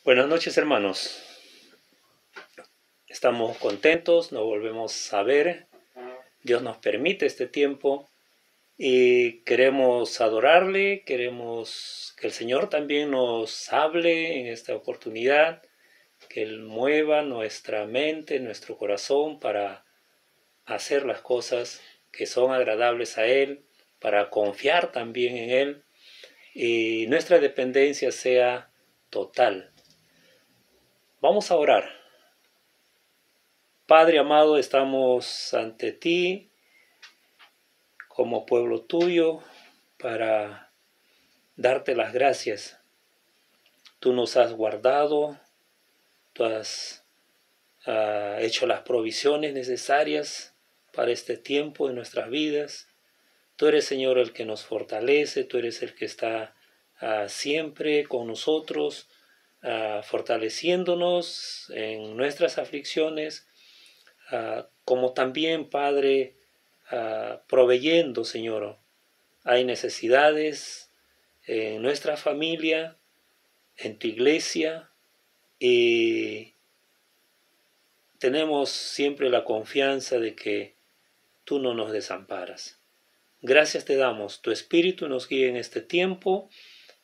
Buenas noches, hermanos. Estamos contentos, nos volvemos a ver. Dios nos permite este tiempo y queremos adorarle, queremos que el Señor también nos hable en esta oportunidad, que Él mueva nuestra mente, nuestro corazón para hacer las cosas que son agradables a Él, para confiar también en Él y nuestra dependencia sea total. Vamos a orar. Padre amado, estamos ante ti como pueblo tuyo para darte las gracias. Tú nos has guardado, tú has hecho las provisiones necesarias para este tiempo en nuestras vidas. Tú eres, Señor, el que nos fortalece, tú eres el que está siempre con nosotros, fortaleciéndonos en nuestras aflicciones, como también, Padre, proveyendo, Señor. Hay necesidades en nuestra familia, en tu iglesia, y tenemos siempre la confianza de que tú no nos desamparas. Gracias te damos, tu Espíritu nos guía en este tiempo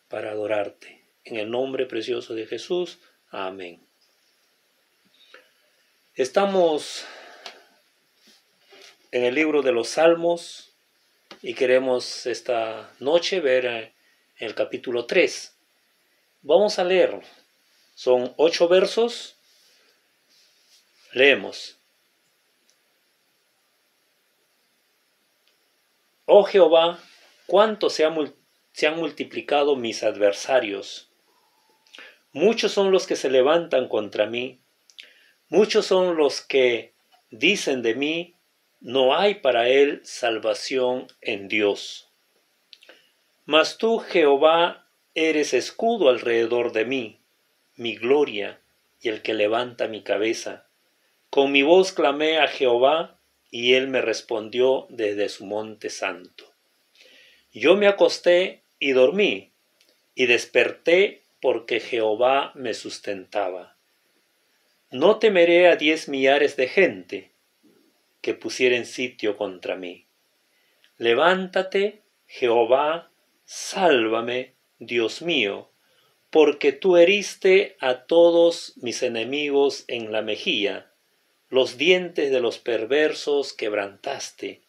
para adorarte. En el nombre precioso de Jesús, amén. Estamos en el libro de los Salmos y queremos esta noche ver el capítulo 3. Vamos a leerlo. Son 8 versos. Leemos. Oh Jehová, cuánto se han multiplicado mis adversarios. Muchos son los que se levantan contra mí. Muchos son los que dicen de mí, no hay para él salvación en Dios. Mas tú, Jehová, eres escudo alrededor de mí, mi gloria y el que levanta mi cabeza. Con mi voz clamé a Jehová, y él me respondió desde su monte santo. Yo me acosté y dormí, y desperté porque Jehová me sustentaba. No temeré a 10 millares de gente que pusieren sitio contra mí. Levántate, Jehová, sálvame, Dios mío, porque tú heriste a todos mis enemigos en la mejilla, los dientes de los perversos quebrantaste.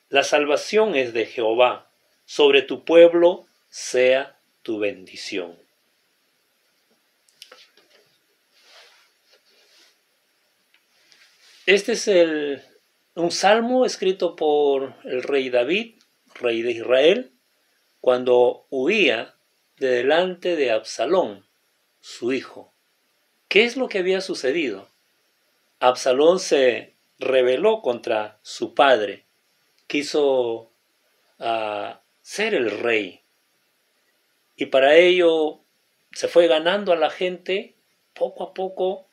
La salvación es de Jehová, sobre tu pueblo sea tu bendición. Este es un salmo escrito por el rey David, rey de Israel, cuando huía de delante de Absalón, su hijo. ¿Qué es lo que había sucedido? Absalón se rebeló contra su padre, quiso ser el rey, y para ello se fue ganando a la gente poco a poco.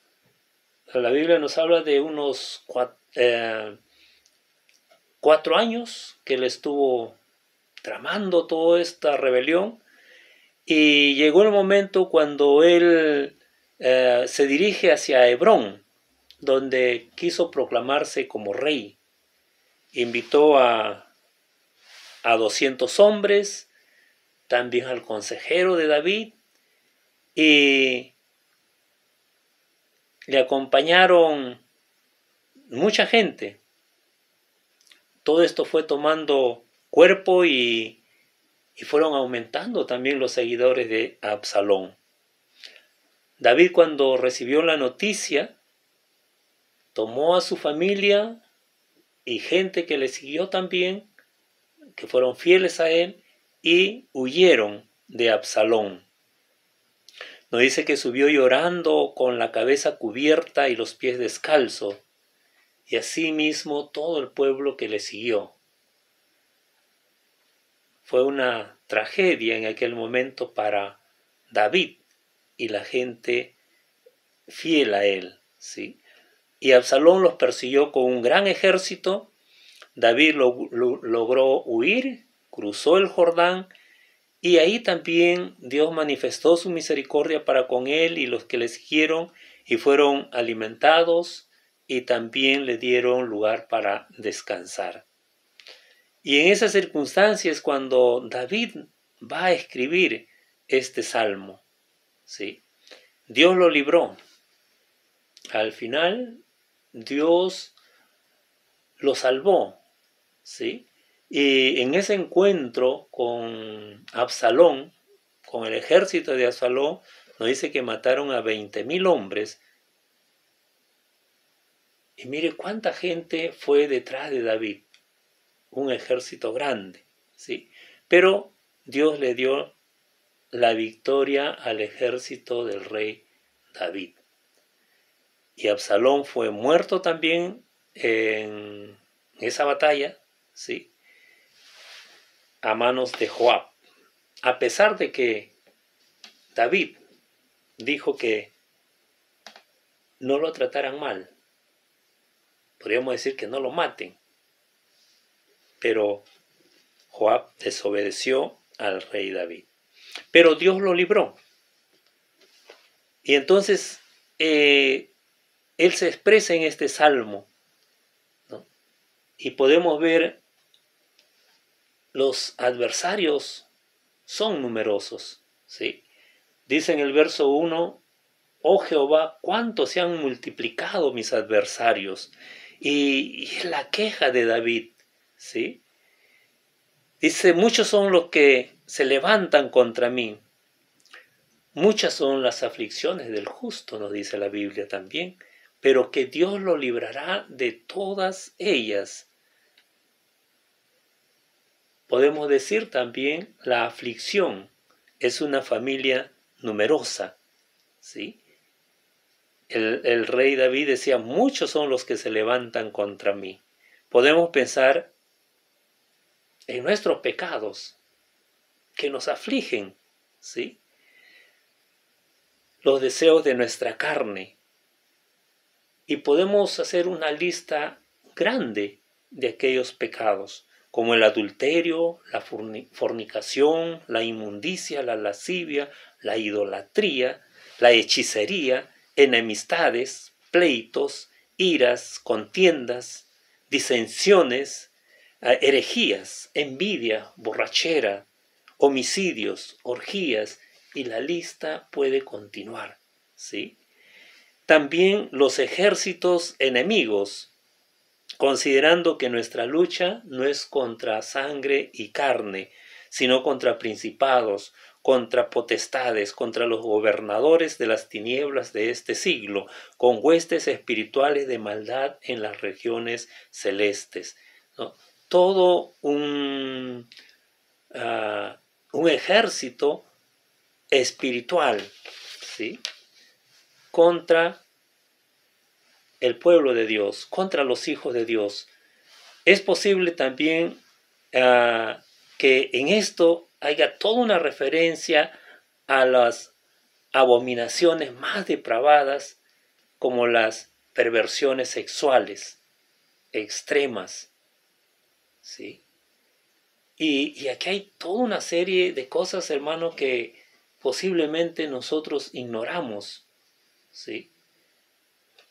La Biblia nos habla de unos 4 años que él estuvo tramando toda esta rebelión, y llegó el momento cuando él se dirige hacia Hebrón, donde quiso proclamarse como rey. Invitó a 200 hombres, también al consejero de David, y le acompañaron mucha gente. Todo esto fue tomando cuerpo y fueron aumentando también los seguidores de Absalón. David, cuando recibió la noticia, tomó a su familia y gente que le siguió también, que fueron fieles a él, y huyeron de Absalón. Nos dice que subió llorando con la cabeza cubierta y los pies descalzos, y asimismo todo el pueblo que le siguió. Fue una tragedia en aquel momento para David y la gente fiel a él, ¿sí? Y Absalón los persiguió con un gran ejército. David logró huir, cruzó el Jordán Y ahí también Dios manifestó su misericordia para con él y los que le siguieron y fueron alimentados y también le dieron lugar para descansar. Y en esas circunstancias cuando David va a escribir este salmo, ¿sí? Dios lo libró. Al final, Dios lo salvó, ¿sí? Y en ese encuentro con Absalón, con el ejército de Absalón, nos dice que mataron a 20.000 hombres. Y mire cuánta gente fue detrás de David, un ejército grande, ¿sí? Pero Dios le dio la victoria al ejército del rey David. Y Absalón fue muerto también en esa batalla, ¿sí? A manos de Joab. A pesar de que David dijo que no lo trataran mal, podríamos decir que no lo maten, pero Joab desobedeció al rey David. Pero Dios lo libró. Y entonces él se expresa en este salmo, ¿no? Y podemos ver los adversarios son numerosos, ¿sí? Dice en el verso 1, oh Jehová, cuánto se han multiplicado mis adversarios. Y es la queja de David, ¿sí? Dice, muchos son los que se levantan contra mí. Muchas son las aflicciones del justo, nos dice la Biblia también, pero que Dios lo librará de todas ellas. Podemos decir también la aflicción es una familia numerosa, ¿sí? El rey David decía, muchos son los que se levantan contra mí. Podemos pensar en nuestros pecados que nos afligen, ¿sí? Los deseos de nuestra carne. Y podemos hacer una lista grande de aquellos pecados, como el adulterio, la fornicación, la inmundicia, la lascivia, la idolatría, la hechicería, enemistades, pleitos, iras, contiendas, disensiones, herejías, envidia, borrachera, homicidios, orgías, y la lista puede continuar, ¿sí? También los ejércitos enemigos, considerando que nuestra lucha no es contra sangre y carne, sino contra principados, contra potestades, contra los gobernadores de las tinieblas de este siglo, con huestes espirituales de maldad en las regiones celestes, ¿no? Todo un ejército espiritual, ¿sí? Contra el pueblo de Dios, contra los hijos de Dios. Es posible también que en esto haya toda una referencia a las abominaciones más depravadas, como las perversiones sexuales extremas, ¿sí? Y aquí hay toda una serie de cosas, hermanos, que posiblemente nosotros ignoramos, ¿sí?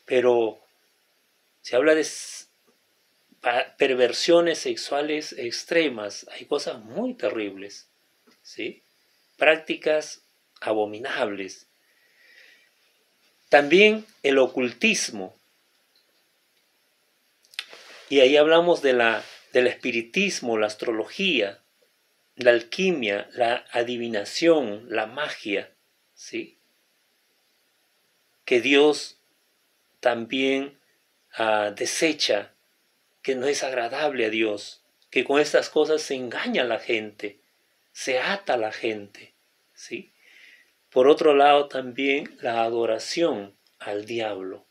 Pero se habla de perversiones sexuales extremas, hay cosas muy terribles, ¿sí? Prácticas abominables. También el ocultismo. Y ahí hablamos del espiritismo, la astrología, la alquimia, la adivinación, la magia, ¿sí? Que Dios también desecha, que no es agradable a Dios, que con estas cosas se engaña a la gente, se ata a la gente, ¿sí? Por otro lado también la adoración al diablo,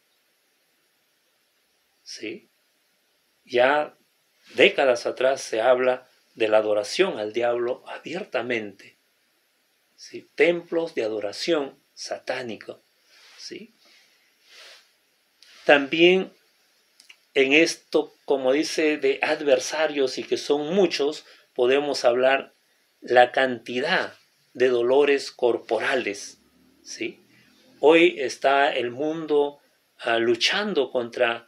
¿sí? Ya décadas atrás se habla de la adoración al diablo abiertamente, ¿sí? Templos de adoración satánico, ¿sí? También en esto, como dice, de adversarios y que son muchos, podemos hablar la cantidad de dolores corporales, ¿sí? Hoy está el mundo luchando contra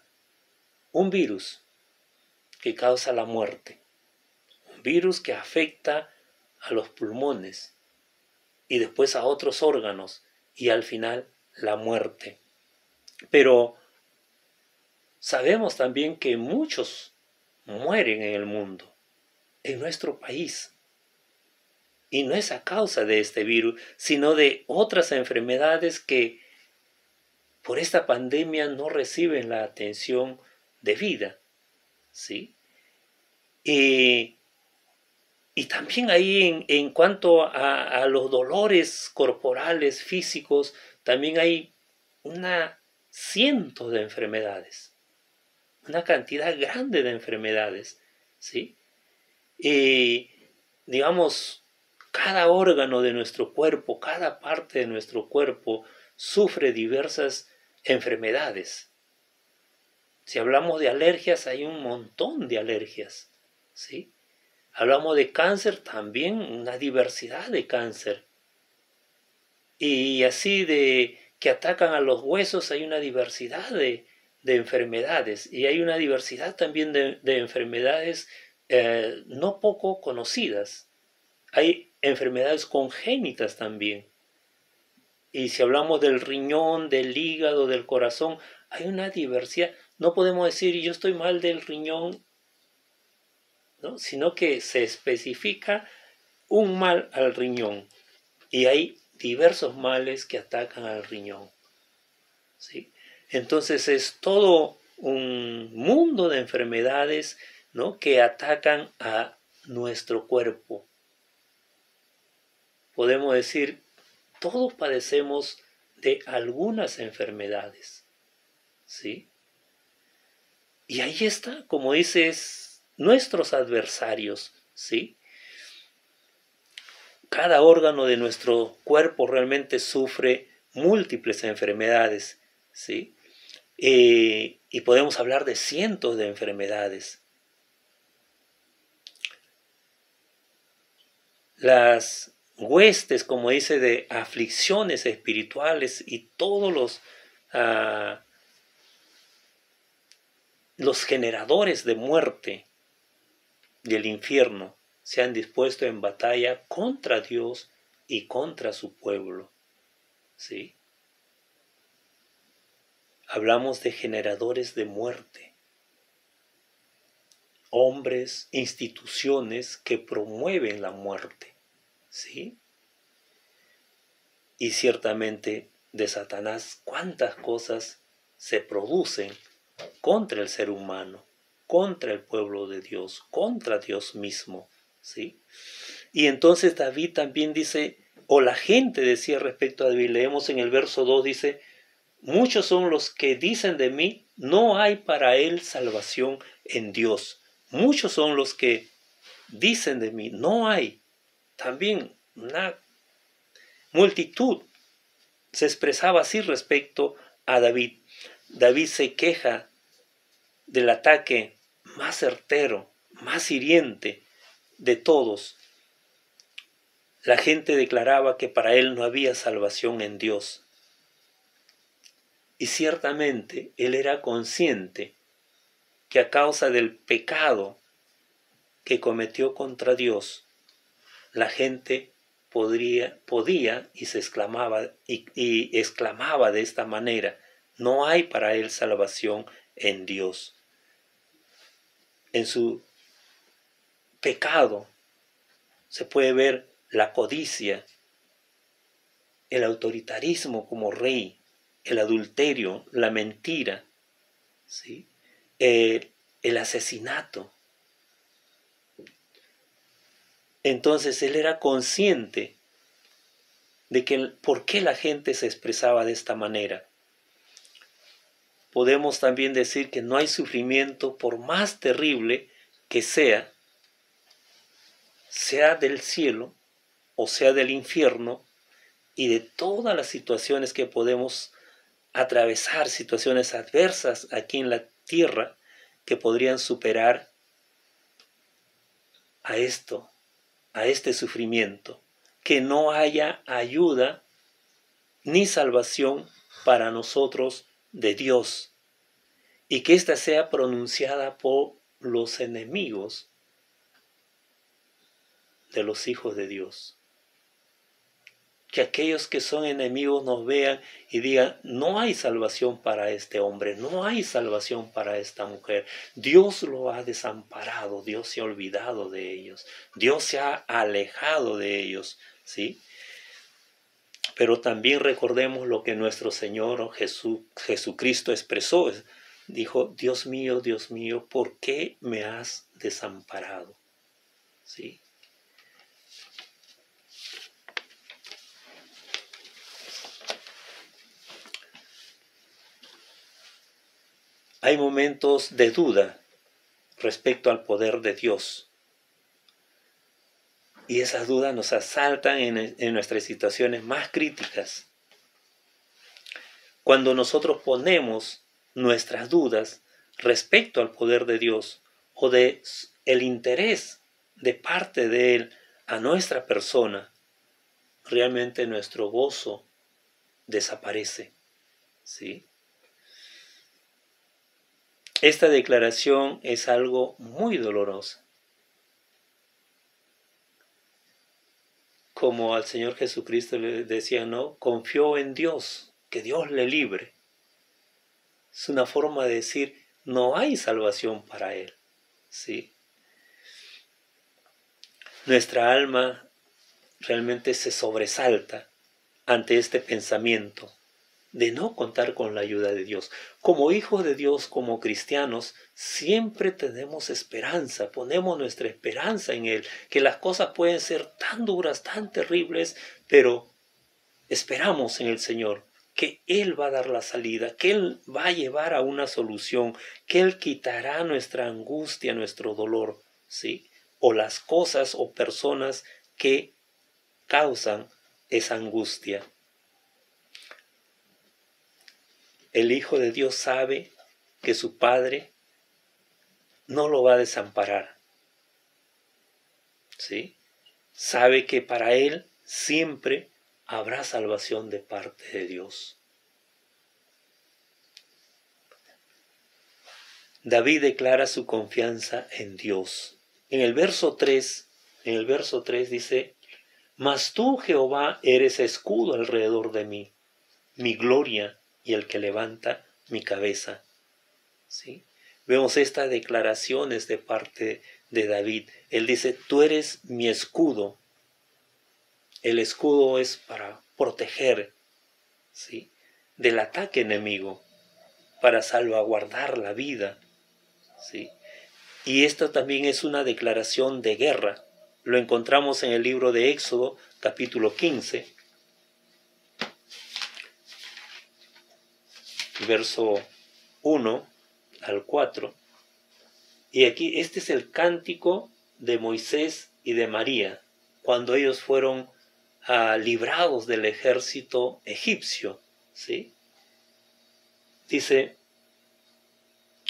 un virus que causa la muerte, un virus que afecta a los pulmones y después a otros órganos y al final la muerte. Pero sabemos también que muchos mueren en el mundo, en nuestro país. Y no es a causa de este virus, sino de otras enfermedades que por esta pandemia no reciben la atención debida, ¿sí? Y también ahí en cuanto a los dolores corporales, físicos, también hay cientos de enfermedades, una cantidad grande de enfermedades, ¿sí? Y digamos, cada órgano de nuestro cuerpo, cada parte de nuestro cuerpo sufre diversas enfermedades. Si hablamos de alergias, hay un montón de alergias, ¿sí? Hablamos de cáncer, también una diversidad de cáncer. Y así de que atacan a los huesos, hay una diversidad de enfermedades. Y hay una diversidad también de enfermedades no poco conocidas. Hay enfermedades congénitas también. Y si hablamos del riñón, del hígado, del corazón, hay una diversidad. No podemos decir yo estoy mal del riñón, ¿no? Sino que se especifica un mal al riñón. Y hay diversos males que atacan al riñón, ¿sí? Entonces es todo un mundo de enfermedades, ¿no?, que atacan a nuestro cuerpo. Podemos decir, todos padecemos de algunas enfermedades, ¿sí? Y ahí está, como dices, nuestros adversarios, ¿sí? Cada órgano de nuestro cuerpo realmente sufre múltiples enfermedades, ¿sí? Y podemos hablar de cientos de enfermedades. Las huestes, como dice, de aflicciones espirituales y todos los generadores de muerte del infierno se han dispuesto en batalla contra Dios y contra su pueblo, ¿sí? Hablamos de generadores de muerte, hombres, instituciones que promueven la muerte, ¿sí? Y ciertamente de Satanás, cuántas cosas se producen contra el ser humano, contra el pueblo de Dios, contra Dios mismo, ¿sí? Y entonces David también dice, o la gente decía respecto a David, leemos en el verso 2, dice, muchos son los que dicen de mí, no hay para él salvación en Dios. Muchos son los que dicen de mí, no hay. También una multitud se expresaba así respecto a David. David se queja del ataque más certero, más hiriente de todos. La gente declaraba que para él no había salvación en Dios. Y ciertamente él era consciente que a causa del pecado que cometió contra Dios, la gente podía y se exclamaba y exclamaba de esta manera, no hay para él salvación en Dios. En su pecado se puede ver la codicia, el autoritarismo como rey, el adulterio, la mentira, ¿sí? El asesinato. Entonces él era consciente de que por qué la gente se expresaba de esta manera. Podemos también decir que no hay sufrimiento por más terrible que sea del cielo o sea del infierno, y de todas las situaciones que podemos atravesar, situaciones adversas aquí en la tierra, que podrían superar a esto, a este sufrimiento, que no haya ayuda ni salvación para nosotros de Dios, y que ésta sea pronunciada por los enemigos de los hijos de Dios. Que aquellos que son enemigos nos vean y digan, no hay salvación para este hombre, no hay salvación para esta mujer. Dios lo ha desamparado, Dios se ha olvidado de ellos, Dios se ha alejado de ellos, ¿sí? Pero también recordemos lo que nuestro Señor Jesucristo expresó. Dijo, Dios mío, ¿por qué me has desamparado? ¿Sí? Hay momentos de duda respecto al poder de Dios. Y esas dudas nos asaltan en nuestras situaciones más críticas. Cuando nosotros ponemos nuestras dudas respecto al poder de Dios o de el interés de parte de Él a nuestra persona, realmente nuestro gozo desaparece, ¿sí? Esta declaración es algo muy doloroso. Como al Señor Jesucristo le decía, ¿no? Confió en Dios, que Dios le libre. Es una forma de decir, no hay salvación para él, ¿sí? Nuestra alma realmente se sobresalta ante este pensamiento de no contar con la ayuda de Dios. Como hijos de Dios, como cristianos, siempre tenemos esperanza, ponemos nuestra esperanza en Él, que las cosas pueden ser tan duras, tan terribles, pero esperamos en el Señor, que Él va a dar la salida, que Él va a llevar a una solución, que Él quitará nuestra angustia, nuestro dolor, ¿sí? O las cosas o personas que causan esa angustia. El Hijo de Dios sabe que su Padre no lo va a desamparar, ¿sí? Sabe que para Él siempre habrá salvación de parte de Dios. David declara su confianza en Dios. En el verso 3 dice, mas tú, Jehová, eres escudo alrededor de mí, mi gloria y el que levanta mi cabeza. ¿Sí? Vemos estas declaraciones de parte de David. Él dice, tú eres mi escudo. El escudo es para proteger, ¿sí?, del ataque enemigo, para salvaguardar la vida, ¿sí? Y esto también es una declaración de guerra. Lo encontramos en el libro de Éxodo, capítulo 15, verso 1 al 4. Y aquí este es el cántico de Moisés y de María, cuando ellos fueron librados del ejército egipcio, ¿sí? Dice,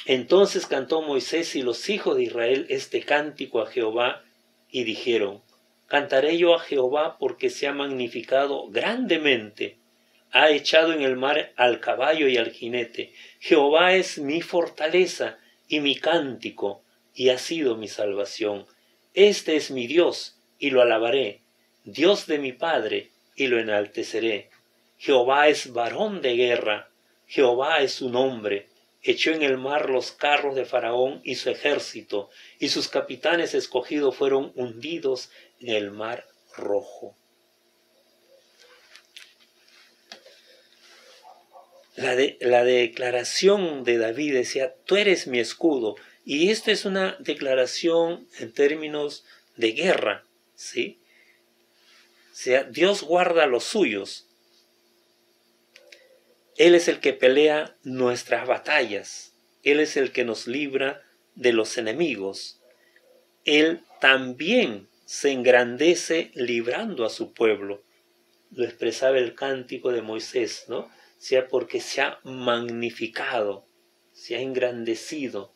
entonces cantó Moisés y los hijos de Israel este cántico a Jehová, y dijeron, cantaré yo a Jehová porque se ha magnificado grandemente, ha echado en el mar al caballo y al jinete. Jehová es mi fortaleza y mi cántico, y ha sido mi salvación. Este es mi Dios, y lo alabaré, Dios de mi Padre, y lo enalteceré. Jehová es varón de guerra, Jehová es su nombre. Echó en el mar los carros de Faraón y su ejército, y sus capitanes escogidos fueron hundidos en el mar rojo. La declaración de David decía, tú eres mi escudo. Y esta es una declaración en términos de guerra, ¿sí? O sea, Dios guarda a los suyos. Él es el que pelea nuestras batallas. Él es el que nos libra de los enemigos. Él también se engrandece librando a su pueblo. Lo expresaba el cántico de Moisés, ¿no? Sea porque se ha magnificado, se ha engrandecido.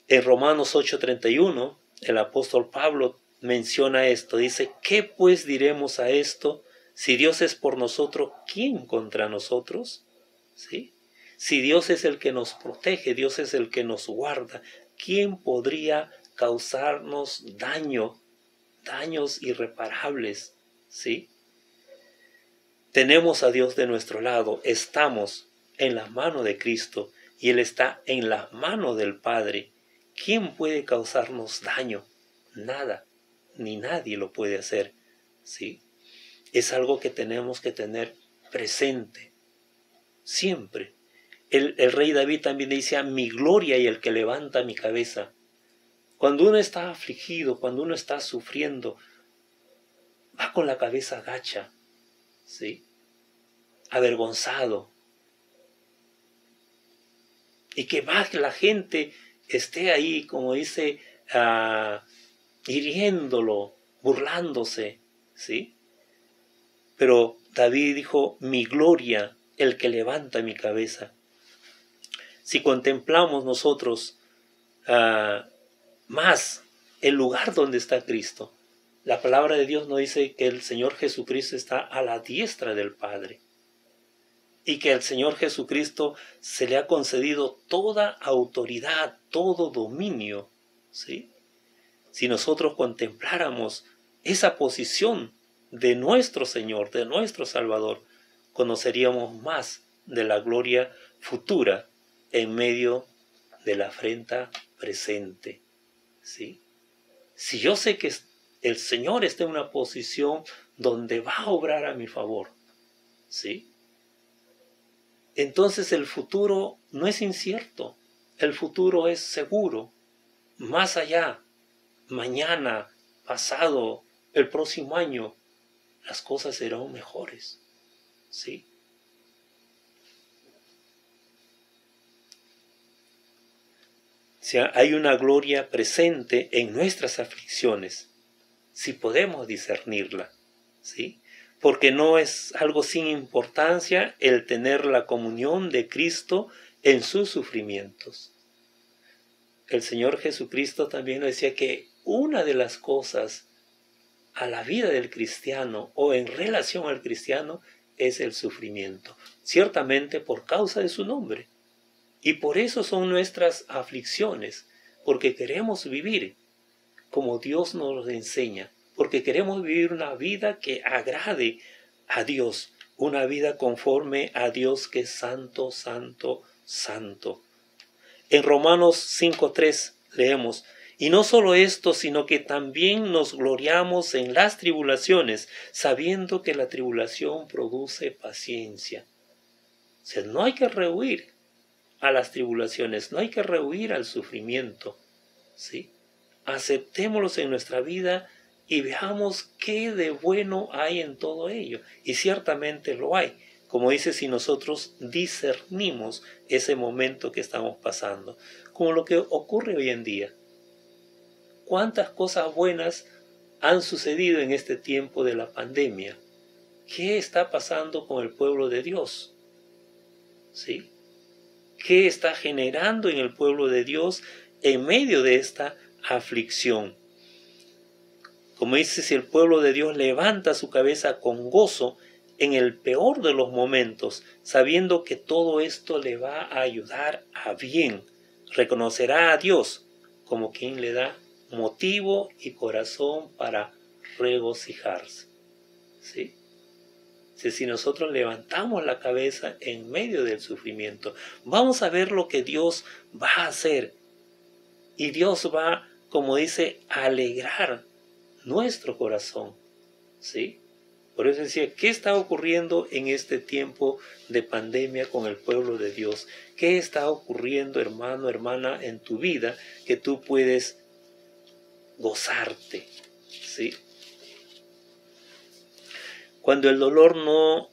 En Romanos 8:31, el apóstol Pablo menciona esto. Dice, ¿qué pues diremos a esto? Si Dios es por nosotros, ¿quién contra nosotros? ¿Sí? Si Dios es el que nos protege, Dios es el que nos guarda, ¿quién podría causarnos daños irreparables? ¿Sí? Tenemos a Dios de nuestro lado, estamos en la mano de Cristo y Él está en la mano del Padre. ¿Quién puede causarnos daño? Nada, ni nadie lo puede hacer. ¿Sí? Es algo que tenemos que tener presente siempre. El rey David también decía, mi gloria y el que levanta mi cabeza. Cuando uno está afligido, cuando uno está sufriendo, va con la cabeza gacha, ¿sí? Avergonzado. Y que más la gente esté ahí, como dice, hiriéndolo, burlándose, ¿sí? Pero David dijo, mi gloria, el que levanta mi cabeza. Si contemplamos nosotros más el lugar donde está Cristo, la palabra de Dios nos dice que el Señor Jesucristo está a la diestra del Padre y que al Señor Jesucristo se le ha concedido toda autoridad, todo dominio, ¿sí? Si nosotros contempláramos esa posición de nuestro Señor, de nuestro Salvador, conoceríamos más de la gloria futura en medio de la afrenta presente, ¿sí? Si yo sé que el Señor está en una posición donde va a obrar a mi favor, ¿sí? Entonces el futuro no es incierto, el futuro es seguro. Más allá, mañana, pasado, el próximo año, las cosas serán mejores, ¿sí? O sea, hay una gloria presente en nuestras aflicciones, si podemos discernirla, ¿sí? Porque no es algo sin importancia el tener la comunión de Cristo en sus sufrimientos. El Señor Jesucristo también nos decía que una de las cosas a la vida del cristiano o en relación al cristiano es el sufrimiento, ciertamente por causa de su nombre. Y por eso son nuestras aflicciones, porque queremos vivir como Dios nos lo enseña, porque queremos vivir una vida que agrade a Dios, una vida conforme a Dios que es santo, santo, santo. En Romanos 5:3 leemos, y no solo esto, sino que también nos gloriamos en las tribulaciones, sabiendo que la tribulación produce paciencia. O sea, no hay que rehuir a las tribulaciones, no hay que rehuir al sufrimiento, ¿sí? Aceptémoslos en nuestra vida y veamos qué de bueno hay en todo ello. Y ciertamente lo hay. Como dice, si nosotros discernimos ese momento que estamos pasando, como lo que ocurre hoy en día. ¿Cuántas cosas buenas han sucedido en este tiempo de la pandemia? ¿Qué está pasando con el pueblo de Dios? ¿Sí? ¿Qué está generando en el pueblo de Dios en medio de esta aflicción? Como dice, si el pueblo de Dios levanta su cabeza con gozo en el peor de los momentos, sabiendo que todo esto le va a ayudar a bien, reconocerá a Dios como quien le da motivo y corazón para regocijarse, ¿sí? Si nosotros levantamos la cabeza en medio del sufrimiento, vamos a ver lo que Dios va a hacer. Y Dios va, como dice, a alegrar nuestro corazón, ¿sí? Por eso decía, ¿qué está ocurriendo en este tiempo de pandemia con el pueblo de Dios? ¿Qué está ocurriendo, hermano, hermana, en tu vida que tú puedes gozarte, ¿sí? Cuando el dolor no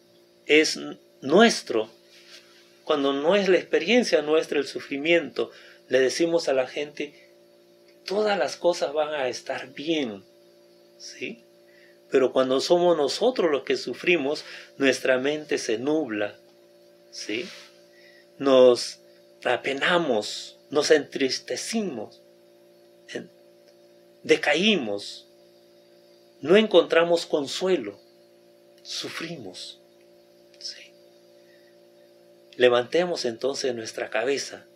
es nuestro, cuando no es la experiencia nuestra el sufrimiento, le decimos a la gente, todas las cosas van a estar bien, ¿sí? Pero cuando somos nosotros los que sufrimos, nuestra mente se nubla, ¿sí? Nos apenamos, nos entristecimos, decaímos, no encontramos consuelo, sufrimos. ¿Sí? Levantemos entonces nuestra cabeza.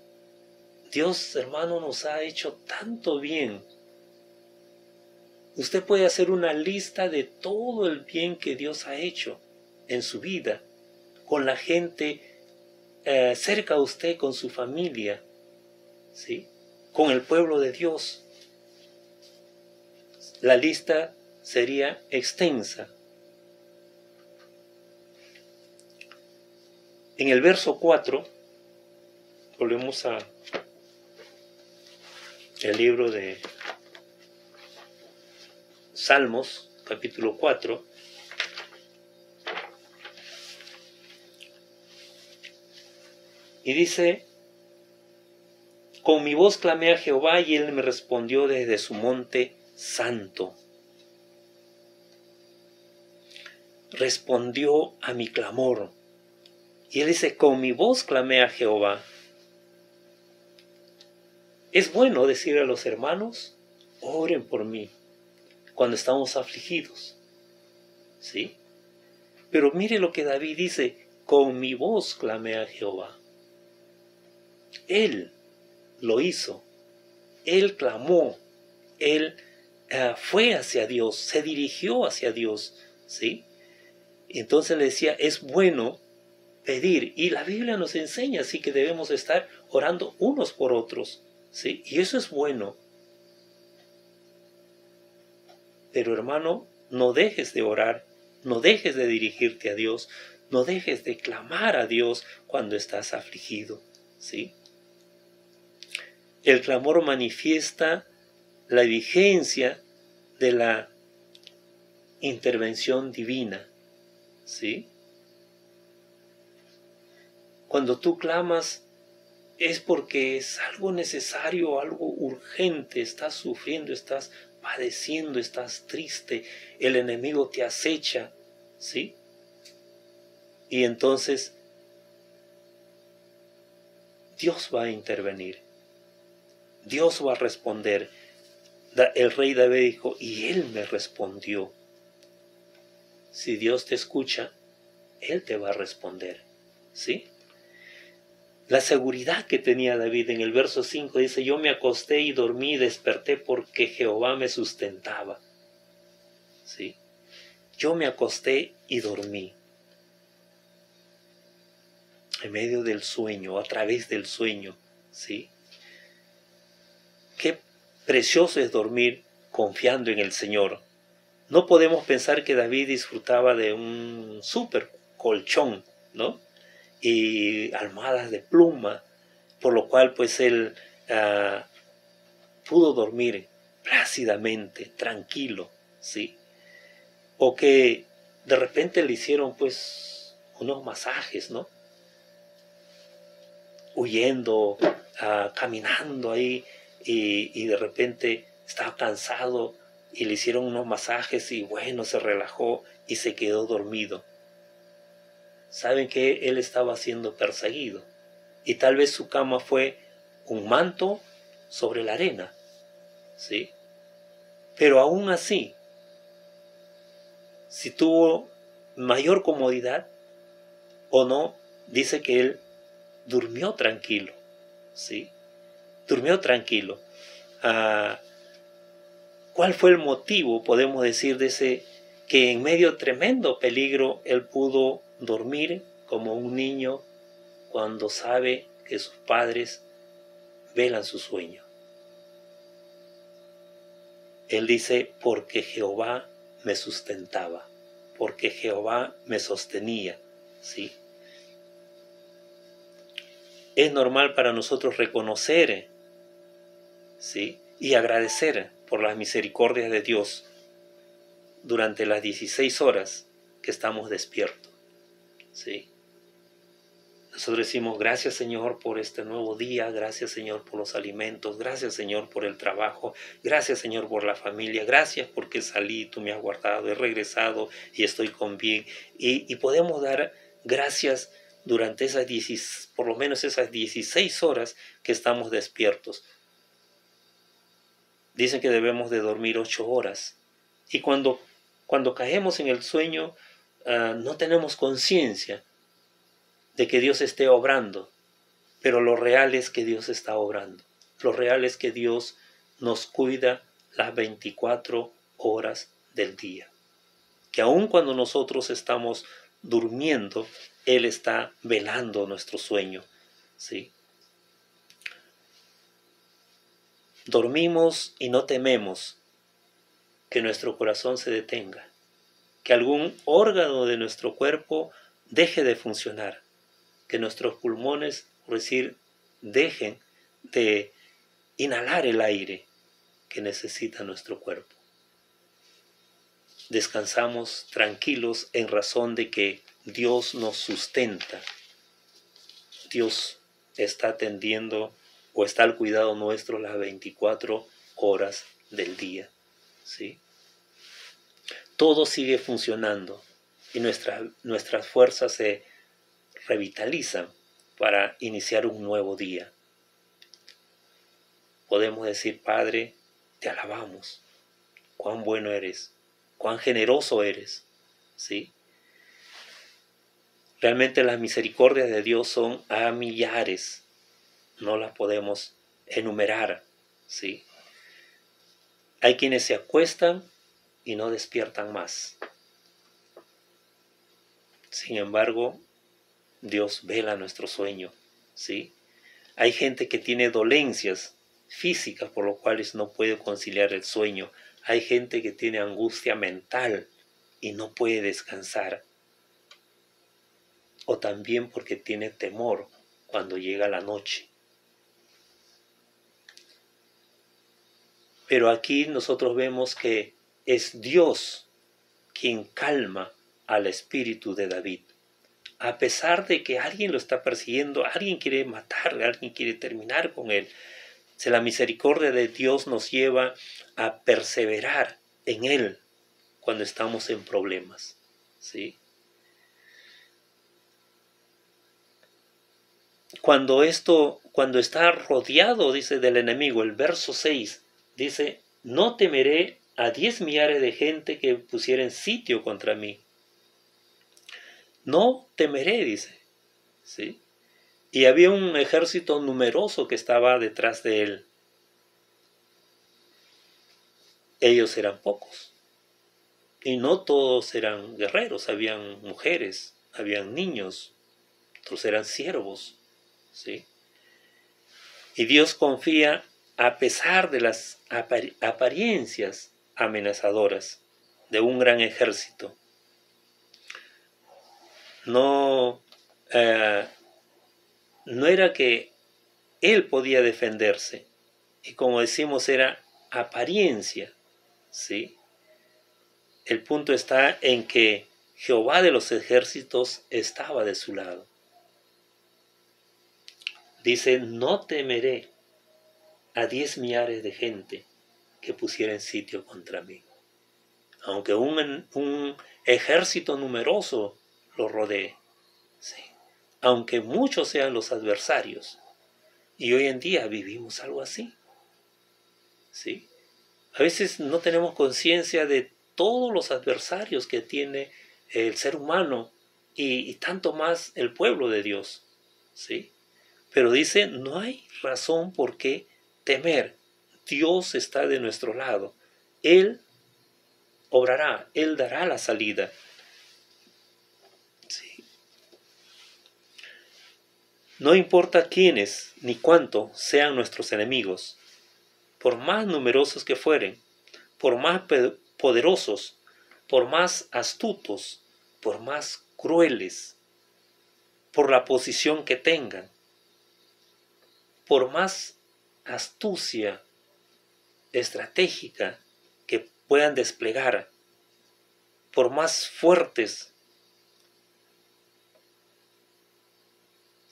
Dios, hermano, nos ha hecho tanto bien. Usted puede hacer una lista de todo el bien que Dios ha hecho en su vida, con la gente cerca a usted, con su familia, ¿sí? Con el pueblo de Dios. La lista sería extensa. En el verso 4, volvemos a el libro de Salmos, capítulo 4, y dice: con mi voz clamé a Jehová y él me respondió desde su monte santo. Respondió a mi clamor. Y él dice: con mi voz clamé a Jehová. Es bueno decir a los hermanos: oren por mí cuando estamos afligidos, ¿sí? Pero mire lo que David dice: con mi voz clamé a Jehová. Él lo hizo, él clamó, él fue hacia Dios, se dirigió hacia Dios, ¿sí? Entonces le decía: es bueno pedir, y la Biblia nos enseña así que debemos estar orando unos por otros, ¿sí? Y eso es bueno. Pero hermano, no dejes de orar, no dejes de dirigirte a Dios, no dejes de clamar a Dios cuando estás afligido, ¿sí? El clamor manifiesta la vigencia de la intervención divina, ¿sí? Cuando tú clamas es porque es algo necesario, algo urgente, estás sufriendo, estás padeciendo, estás triste, el enemigo te acecha, ¿sí? Y entonces Dios va a intervenir, Dios va a responder. El rey David dijo: y él me respondió. Si Dios te escucha, él te va a responder, ¿sí? La seguridad que tenía David en el verso 5 dice: yo me acosté y dormí y desperté porque Jehová me sustentaba, ¿sí? Yo me acosté y dormí. En medio del sueño, a través del sueño, ¿sí? Qué precioso es dormir confiando en el Señor. No podemos pensar que David disfrutaba de un súper colchón, ¿no? Y almohadas de pluma, por lo cual pues él pudo dormir plácidamente, tranquilo, ¿sí? O que de repente le hicieron pues unos masajes, ¿no? Huyendo, caminando ahí, y de repente estaba cansado y le hicieron unos masajes y bueno, se relajó y se quedó dormido. Saben que él estaba siendo perseguido y tal vez su cama fue un manto sobre la arena, ¿sí? Pero aún así, si tuvo mayor comodidad o no, dice que él durmió tranquilo, ¿sí? Durmió tranquilo. ¿Cuál fue el motivo, podemos decir, de ese que en medio de tremendo peligro él pudo dormir como un niño cuando sabe que sus padres velan su sueño? Él dice: porque Jehová me sustentaba, porque Jehová me sostenía, ¿sí? Es normal para nosotros reconocer, ¿sí? Y agradecer por las misericordias de Dios durante las 16 horas que estamos despiertos, ¿sí? Nosotros decimos: gracias Señor por este nuevo día, gracias Señor por los alimentos, gracias Señor por el trabajo, gracias Señor por la familia, gracias porque salí, tú me has guardado, he regresado y estoy con bien. Y podemos dar gracias durante esas por lo menos esas 16 horas que estamos despiertos. Dicen que debemos de dormir 8 horas. Y cuando caemos en el sueño, no tenemos conciencia de que Dios esté obrando. Pero lo real es que Dios está obrando. Lo real es que Dios nos cuida las 24 horas del día. Que aun cuando nosotros estamos durmiendo, Él está velando nuestro sueño. ¿Sí? Dormimos y no tememos que nuestro corazón se detenga, que algún órgano de nuestro cuerpo deje de funcionar, que nuestros pulmones, por decir, dejen de inhalar el aire que necesita nuestro cuerpo. Descansamos tranquilos en razón de que Dios nos sustenta. Dios está atendiendo o está al cuidado nuestro las 24 horas del día. ¿Sí? Todo sigue funcionando y nuestras fuerzas se revitalizan para iniciar un nuevo día. Podemos decir: Padre, te alabamos, cuán bueno eres, cuán generoso eres. ¿Sí? Realmente las misericordias de Dios son a millares, no las podemos enumerar. ¿Sí? Hay quienes se acuestan y no despiertan más. Sin embargo, Dios vela nuestro sueño. ¿Sí? Hay gente que tiene dolencias físicas por lo cuales no puede conciliar el sueño. Hay gente que tiene angustia mental y no puede descansar. O también porque tiene temor cuando llega la noche. Pero aquí nosotros vemos que es Dios quien calma al espíritu de David. A pesar de que alguien lo está persiguiendo, alguien quiere matarle, alguien quiere terminar con él. Si la misericordia de Dios nos lleva a perseverar en Él cuando estamos en problemas. ¿Sí? Cuando está rodeado, dice, del enemigo, el verso 6, dice: no temeré a 10 millares de gente que pusieren sitio contra mí. No temeré, dice. ¿Sí? Y había un ejército numeroso que estaba detrás de él. Ellos eran pocos. Y no todos eran guerreros, habían mujeres, habían niños, otros eran siervos. ¿Sí? Y Dios confía a pesar de las apariencias amenazadoras de un gran ejército. No era que él podía defenderse, y como decimos, era apariencia. ¿Sí? El punto está en que Jehová de los ejércitos estaba de su lado. Dice: no temeré a 10 millares de gente que pusieren sitio contra mí. Aunque un ejército numeroso lo rodee. ¿Sí? Aunque muchos sean los adversarios. Y hoy en día vivimos algo así. ¿Sí? A veces no tenemos conciencia de todos los adversarios que tiene el ser humano y tanto más el pueblo de Dios. ¿Sí? Pero dice: no hay razón por qué temer. Dios está de nuestro lado. Él obrará, Él dará la salida. ¿Sí? No importa quiénes ni cuánto sean nuestros enemigos, por más numerosos que fueren, por más poderosos, por más astutos, por más crueles, por la posición que tengan, por más astucia estratégica que puedan desplegar, por más fuertes,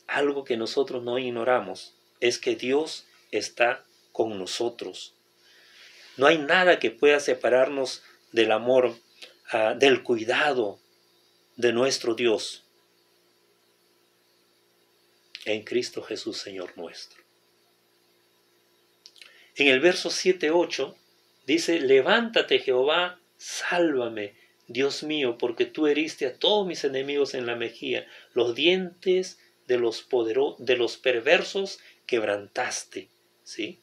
algo que nosotros no ignoramos es que Dios está con nosotros. No hay nada que pueda separarnos del amor, del cuidado de nuestro Dios en Cristo Jesús, Señor nuestro. En el verso 7-8 dice, levántate Jehová, sálvame, Dios mío, porque tú heriste a todos mis enemigos en la mejilla, los dientes de los perversos quebrantaste. ¿Sí?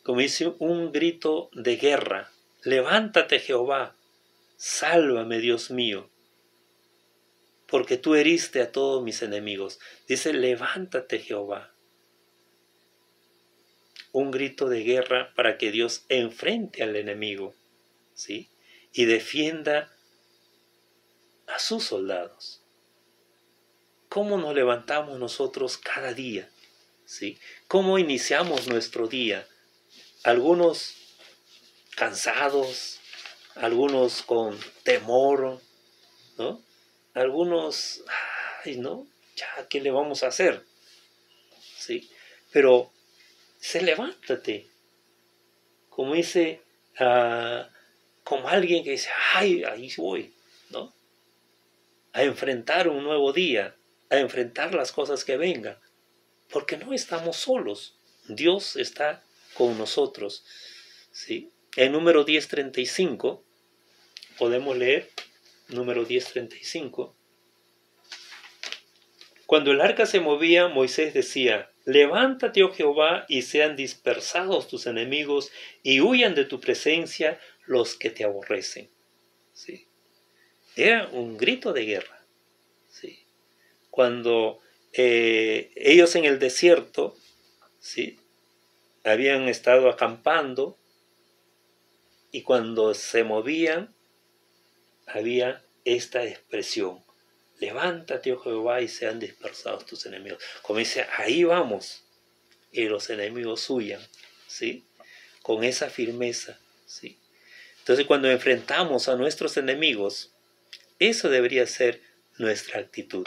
Como dice, un grito de guerra. Levántate Jehová, sálvame Dios mío, porque tú heriste a todos mis enemigos. Dice, levántate Jehová. Un grito de guerra para que Dios enfrente al enemigo, ¿sí? Y defienda a sus soldados. ¿Cómo nos levantamos nosotros cada día? ¿Sí? ¿Cómo iniciamos nuestro día? Algunos cansados, algunos con temor, ¿no? Algunos, ay, ¿no? Ya, ¿qué le vamos a hacer? ¿Sí? Pero levántate, como dice, como alguien que dice, ay, ahí voy, ¿no? A enfrentar un nuevo día, a enfrentar las cosas que vengan, porque no estamos solos, Dios está con nosotros, ¿sí? En número 10:35 podemos leer, número 10:35, cuando el arca se movía, Moisés decía, levántate, oh Jehová, y sean dispersados tus enemigos, y huyan de tu presencia los que te aborrecen. ¿Sí? Era un grito de guerra. ¿Sí? Cuando ellos en el desierto, ¿sí?, habían estado acampando, y cuando se movían, había esta expresión, levántate, oh Jehová, y sean dispersados tus enemigos. Como dice, ahí vamos, y los enemigos huyan, ¿sí? Con esa firmeza, ¿sí? Entonces, cuando enfrentamos a nuestros enemigos, eso debería ser nuestra actitud,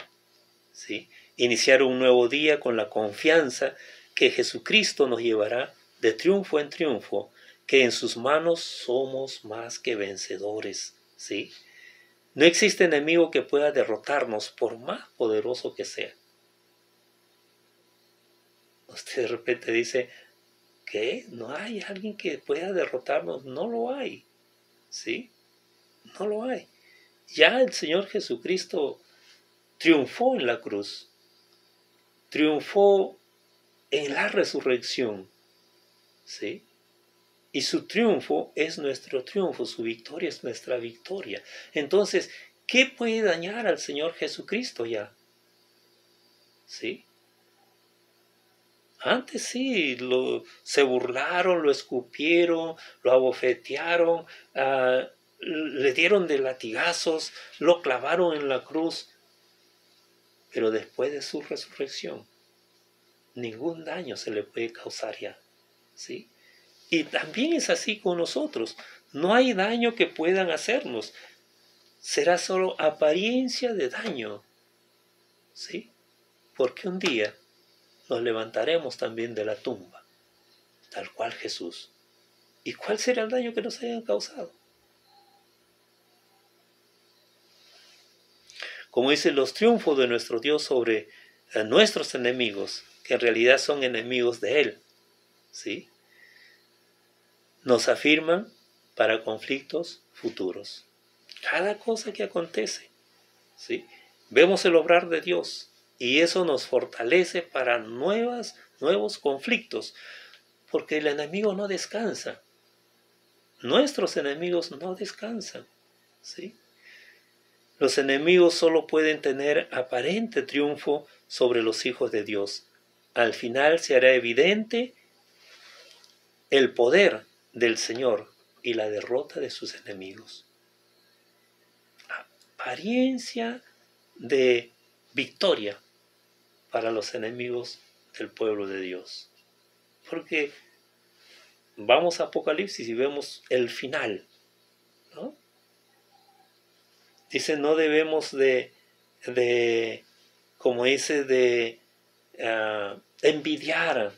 ¿sí? Iniciar un nuevo día con la confianza que Jesucristo nos llevará de triunfo en triunfo, que en sus manos somos más que vencedores, ¿sí? No existe enemigo que pueda derrotarnos por más poderoso que sea. Usted de repente dice, ¿qué? ¿No hay alguien que pueda derrotarnos? No lo hay, ¿sí? No lo hay. Ya el Señor Jesucristo triunfó en la cruz, triunfó en la resurrección, ¿sí? Y su triunfo es nuestro triunfo, su victoria es nuestra victoria. Entonces, ¿qué puede dañar al Señor Jesucristo ya? ¿Sí? Antes sí, se burlaron, lo escupieron, lo abofetearon, le dieron de latigazos, lo clavaron en la cruz. Pero después de su resurrección, ningún daño se le puede causar ya, ¿sí? Y también es así con nosotros. No hay daño que puedan hacernos. Será solo apariencia de daño, ¿sí? Porque un día nos levantaremos también de la tumba, tal cual Jesús. ¿Y cuál será el daño que nos hayan causado? Como dicen los triunfos de nuestro Dios sobre nuestros enemigos, que en realidad son enemigos de Él, ¿sí?, nos afirman para conflictos futuros. Cada cosa que acontece, ¿sí?, vemos el obrar de Dios, y eso nos fortalece para nuevos conflictos, porque el enemigo no descansa. Nuestros enemigos no descansan, ¿sí? Los enemigos solo pueden tener aparente triunfo sobre los hijos de Dios. Al final se hará evidente el poder del Señor y la derrota de sus enemigos. Apariencia de victoria para los enemigos del pueblo de Dios. Porque vamos a Apocalipsis y vemos el final, ¿no? Dice, no debemos como dice, de envidiar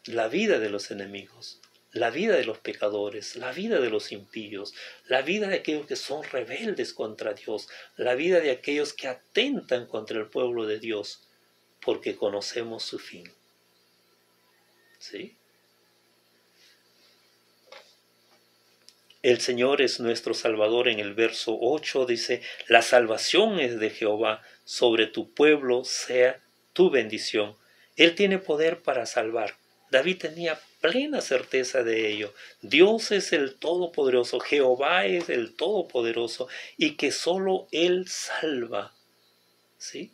la vida de los enemigos, la vida de los pecadores, la vida de los impíos, la vida de aquellos que son rebeldes contra Dios, la vida de aquellos que atentan contra el pueblo de Dios. porque conocemos su fin. ¿Sí? El Señor es nuestro Salvador. En el verso 8 dice, la salvación es de Jehová, sobre tu pueblo sea tu bendición. Él tiene poder para salvar. David tenía plena certeza de ello. Dios es el Todopoderoso, Jehová es el Todopoderoso, y que solo Él salva. ¿Sí?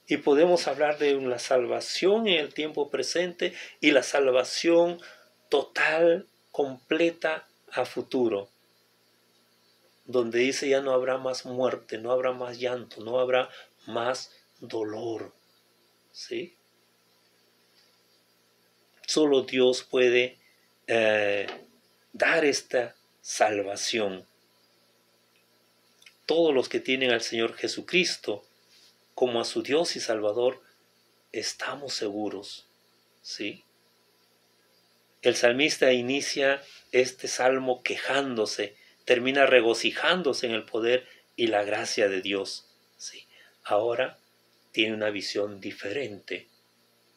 Y podemos hablar de la salvación en el tiempo presente y la salvación total, completa a futuro, donde dice ya no habrá más muerte, no habrá más llanto, no habrá más dolor. ¿Sí? Solo Dios puede dar esta salvación. Todos los que tienen al Señor Jesucristo como a su Dios y Salvador, estamos seguros. ¿Sí? El salmista inicia este salmo quejándose, termina regocijándose en el poder y la gracia de Dios. ¿Sí? Ahora tiene una visión diferente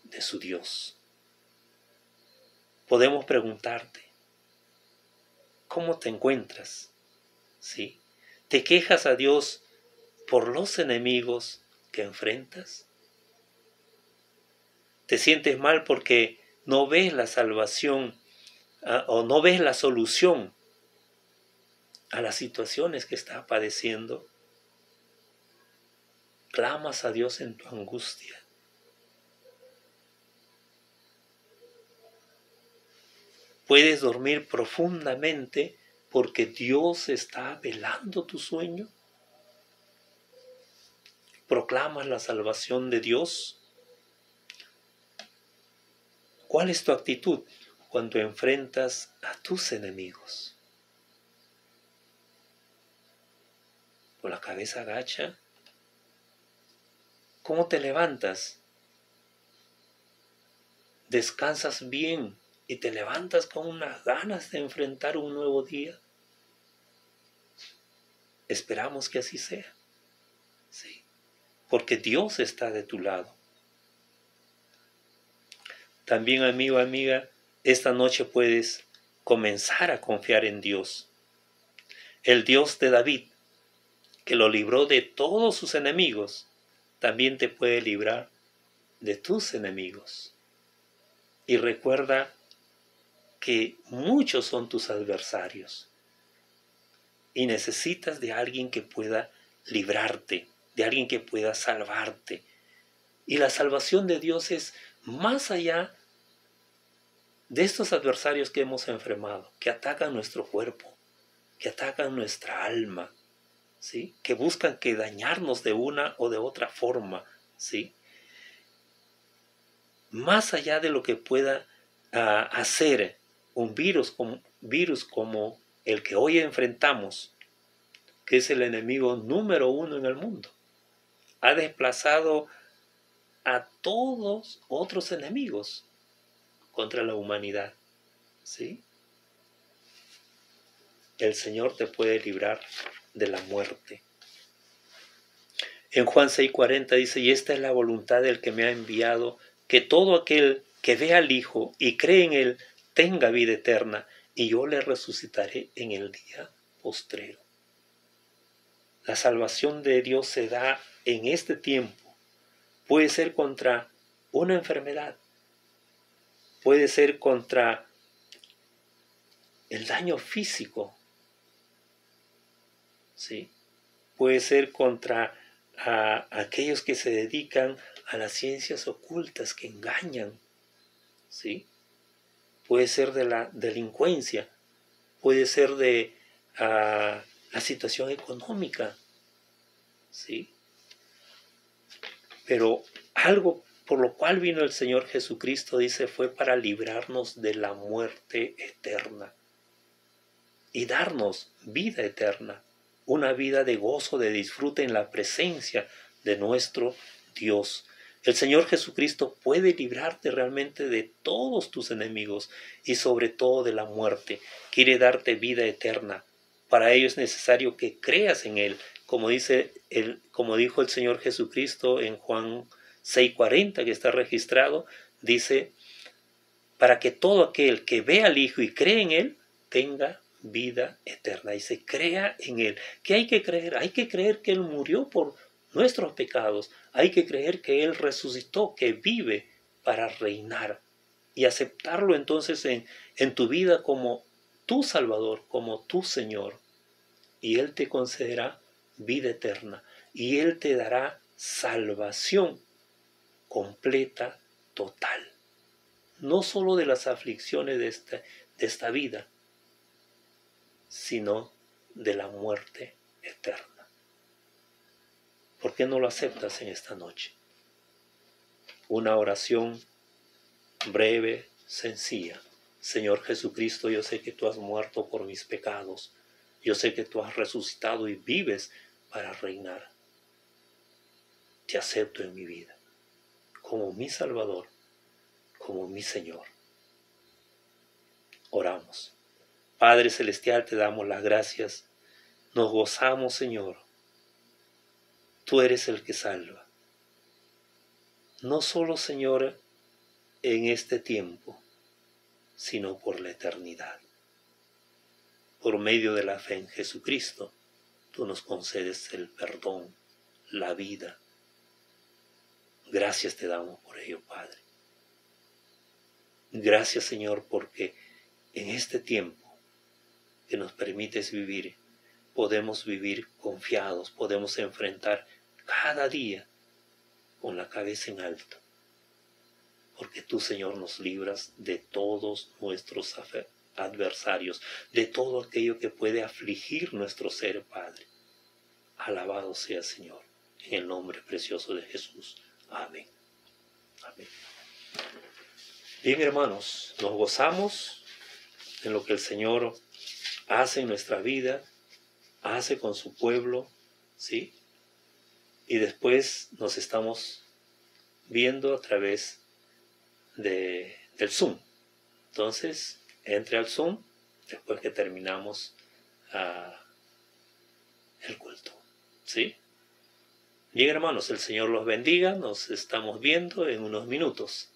de su Dios. Podemos preguntarte, ¿cómo te encuentras? ¿Sí? ¿Te quejas a Dios por los enemigos que enfrentas? ¿Te sientes mal porque no ves la salvación o no ves la solución a las situaciones que estás padeciendo? ¿Clamas a Dios en tu angustia? ¿Puedes dormir profundamente porque Dios está velando tu sueño? ¿Proclamas la salvación de Dios? ¿Cuál es tu actitud cuando enfrentas a tus enemigos? ¿Con la cabeza agacha? ¿Cómo te levantas? ¿Descansas bien y te levantas con unas ganas de enfrentar un nuevo día? Esperamos que así sea. Sí, porque Dios está de tu lado. También, amigo, amiga, esta noche puedes comenzar a confiar en Dios. El Dios de David, que lo libró de todos sus enemigos, también te puede librar de tus enemigos. Y recuerda que muchos son tus adversarios y necesitas de alguien que pueda librarte, de alguien que pueda salvarte. Y la salvación de Dios es más allá de estos adversarios que hemos enfrentado, que atacan nuestro cuerpo, que atacan nuestra alma, ¿sí? Que buscan que dañarnos de una o de otra forma, ¿sí? Más allá de lo que pueda hacer un virus como el que hoy enfrentamos, que es el enemigo número 1 en el mundo, ha desplazado a todos otros enemigos contra la humanidad, ¿sí? El Señor te puede librar de la muerte. En Juan 6:40 dice, y esta es la voluntad del que me ha enviado, que todo aquel que ve al Hijo y cree en Él tenga vida eterna, y yo le resucitaré en el día postrero. La salvación de Dios se da en este tiempo. Puede ser contra una enfermedad, puede ser contra el daño físico, ¿sí? Puede ser contra aquellos que se dedican a las ciencias ocultas que engañan, ¿sí? Puede ser de la delincuencia, puede ser de la situación económica, ¿sí? Pero algo por lo cual vino el Señor Jesucristo, dice, fue para librarnos de la muerte eterna y darnos vida eterna, una vida de gozo, de disfrute en la presencia de nuestro Dios. El Señor Jesucristo puede librarte realmente de todos tus enemigos y sobre todo de la muerte. Quiere darte vida eterna. Para ello es necesario que creas en Él, como dijo el Señor Jesucristo en Juan 6:40 que está registrado, dice, para que todo aquel que ve al Hijo y cree en Él, tenga vida eterna. Y se crea en Él. ¿Qué hay que creer? Hay que creer que Él murió por nuestros pecados. Hay que creer que Él resucitó, que vive para reinar. Y aceptarlo entonces en tu vida como tu Salvador, como tu Señor. Y Él te concederá vida eterna. Y Él te dará salvación completa, total. No solo de las aflicciones de esta vida, sino de la muerte eterna. ¿Por qué no lo aceptas en esta noche? Una oración breve, sencilla. Señor Jesucristo, yo sé que tú has muerto por mis pecados. Yo sé que tú has resucitado y vives para reinar. Te acepto en mi vida como mi Salvador, como mi Señor. Oramos. Padre Celestial, te damos las gracias. Nos gozamos, Señor. Tú eres el que salva. No solo, Señor, en este tiempo, sino por la eternidad. Por medio de la fe en Jesucristo, tú nos concedes el perdón, la vida. Gracias te damos por ello, Padre. Gracias, Señor, porque en este tiempo que nos permites vivir, podemos vivir confiados, podemos enfrentar cada día con la cabeza en alto, porque tú, Señor, nos libras de todos nuestros adversarios, de todo aquello que puede afligir nuestro ser, Padre. Alabado sea, Señor, en el nombre precioso de Jesús. Amén. Amén. Bien, hermanos, nos gozamos en lo que el Señor hace en nuestra vida, hace con su pueblo, ¿sí? Y después nos estamos viendo a través del Zoom. Entonces, entre al Zoom después que terminamos el culto, ¿sí? Bien, hermanos, el Señor los bendiga. Nos estamos viendo en unos minutos.